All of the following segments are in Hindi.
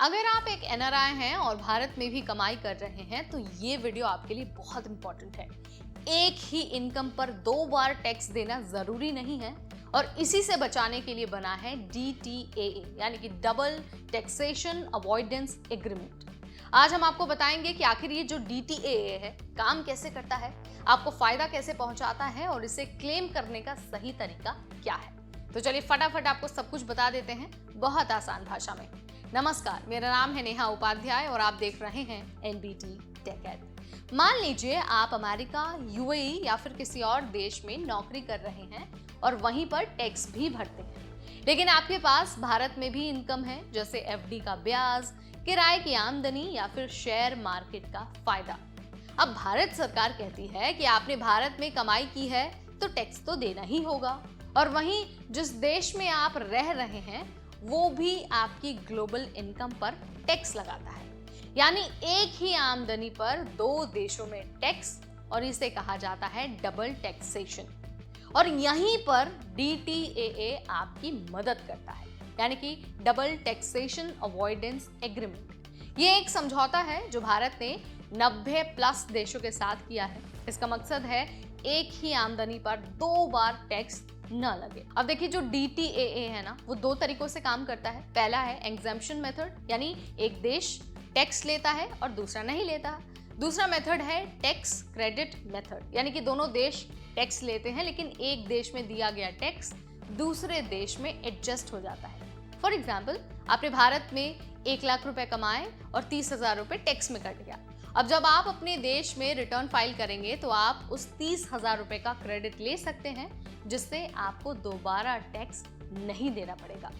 अगर आप एक एनआरआई हैं और भारत में भी कमाई कर रहे हैं तो ये वीडियो आपके लिए बहुत इंपॉर्टेंट है। एक ही इनकम पर 2 बार टैक्स देना जरूरी नहीं है और इसी से बचाने के लिए बना है DTAA यानी कि डबल टैक्सेशन अवॉइडेंस एग्रीमेंट। आज हम आपको बताएंगे कि आखिर ये जो DTAA है काम कैसे करता है, आपको फायदा कैसे पहुंचाता है और इसे क्लेम करने का सही तरीका क्या है। तो चलिए फटाफट आपको सब कुछ बता देते हैं बहुत आसान भाषा में। नमस्कार, मेरा नाम है नेहा उपाध्याय और आप देख रहे हैं NBT टेक एड। मान लीजिए आप अमेरिका, UAE या फिर किसी और देश में नौकरी कर रहे हैं और वहीं पर टैक्स भी भरते हैं, लेकिन आपके पास भारत में भी इनकम है, जैसे FD का ब्याज, किराए की आमदनी या फिर शेयर मार्केट का फायदा। अब भारत सरकार कहती है कि आपने भारत में कमाई की है तो टैक्स तो देना ही होगा, और वहीं जिस देश में आप रह रहे हैं वो भी आपकी ग्लोबल इनकम पर टैक्स लगाता है। यानी एक ही आमदनी पर 2 देशों में टैक्स, और इसे कहा जाता है डबल टैक्सेशन। और यहीं पर DTAA आपकी मदद करता है, यानी कि डबल टैक्सेशन अवॉइडेंस एग्रीमेंट। ये एक समझौता है जो भारत ने 90+ देशों के साथ किया है। इसका मकसद है एक ही आमदनी पर 2 बार टैक्स न लगे। अब देखिए, जो DTAA है ना, वो 2 तरीकों से काम करता है। पहला है एग्जम्पशन मेथड, यानी एक देश टैक्स लेता है और दूसरा नहीं लेता। दूसरा मेथड है टैक्स क्रेडिट मेथड, यानी कि दोनों देश टैक्स लेते हैं लेकिन एक देश में दिया गया टैक्स दूसरे देश में एडजस्ट हो जाता है। फॉर एग्जाम्पल, आपने भारत में 1 लाख रुपए कमाए और 30,000 रुपए टैक्स में कट गया। अब जब आप अपने देश में रिटर्न फाइल करेंगे तो आप उस 30,000 रुपए का क्रेडिट ले सकते हैं, जिससे आपको दोबारा टैक्स नहीं देना पड़ेगा।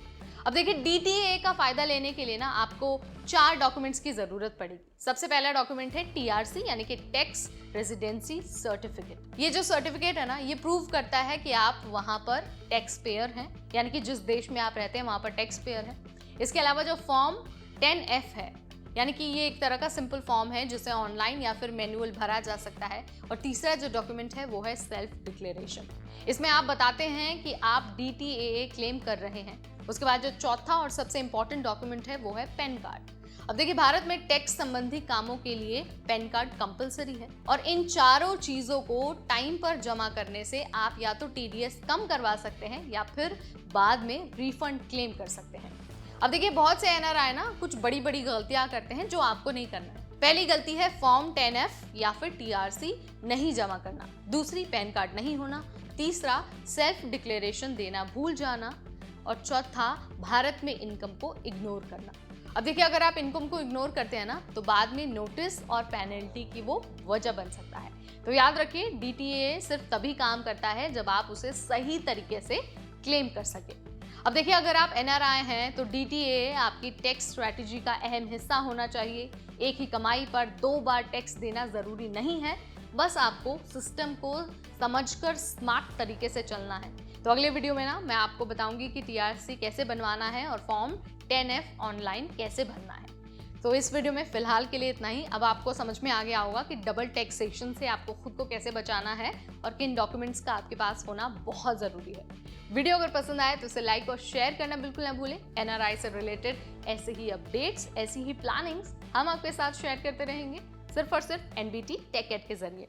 अब देखिए, DTAA का फायदा लेने के लिए ना आपको 4 डॉक्यूमेंट्स की जरूरत पड़ेगी। सबसे पहला डॉक्यूमेंट है TRC, यानी कि टैक्स रेजिडेंसी सर्टिफिकेट। ये जो सर्टिफिकेट है ना, ये प्रूव करता है कि आप वहां पर टैक्स पेयर हैं, यानी कि जिस देश में आप रहते हैं वहां पर टैक्स पेयर है। इसके अलावा जो फॉर्म 10F है, यानी कि ये एक तरह का सिंपल फॉर्म है जिसे ऑनलाइन या फिर मैनुअल भरा जा सकता है। और तीसरा जो डॉक्यूमेंट है वो है सेल्फ डिक्लेरेशन। इसमें आप बताते हैं कि आप DTAA क्लेम कर रहे हैं। उसके बाद जो चौथा और सबसे इंपॉर्टेंट डॉक्यूमेंट है वो है पैन कार्ड। अब देखिए, भारत में टैक्स संबंधी कामों के लिए पैन कार्ड कंपलसरी है, और इन चारों चीजों को टाइम पर जमा करने से आप या तो TDS कम करवा सकते हैं या फिर बाद में रिफंड क्लेम कर सकते हैं। अब देखिए, बहुत से NRI ना कुछ बड़ी बड़ी गलतियां करते हैं जो आपको नहीं करना है। पहली गलती है फॉर्म 10F या फिर TRC नहीं जमा करना। दूसरी, पैन कार्ड नहीं होना। तीसरा, सेल्फ डिक्लेरेशन देना भूल जाना। और चौथा, भारत में इनकम को इग्नोर करना। अब देखिए, अगर आप इनकम को इग्नोर करते हैं ना तो बाद में नोटिस और पेनल्टी की वो वजह बन सकता है। तो याद रखिए, DTAA सिर्फ तभी काम करता है जब आप उसे सही तरीके से क्लेम कर सके। अब देखिए, अगर आप NRI हैं तो DTAA आपकी टैक्स स्ट्रैटेजी का अहम हिस्सा होना चाहिए। एक ही कमाई पर 2 बार टैक्स देना जरूरी नहीं है, बस आपको सिस्टम को समझकर स्मार्ट तरीके से चलना है। तो अगले वीडियो में ना मैं आपको बताऊंगी कि TRC कैसे बनवाना है और फॉर्म 10F ऑनलाइन कैसे भरना है। तो इस वीडियो में फिलहाल के लिए इतना ही। अब आपको समझ में आ गया होगा कि डबल टैक्सेशन से आपको खुद को कैसे बचाना है और किन डॉक्यूमेंट्स का आपके पास होना बहुत जरूरी है। वीडियो अगर पसंद आए तो इसे लाइक और शेयर करना बिल्कुल ना भूलें। NRI से रिलेटेड ऐसे ही अपडेट्स, ऐसी ही प्लानिंग्स हम आपके साथ शेयर करते रहेंगे, सिर्फ और सिर्फ NBT टेक एड के जरिए।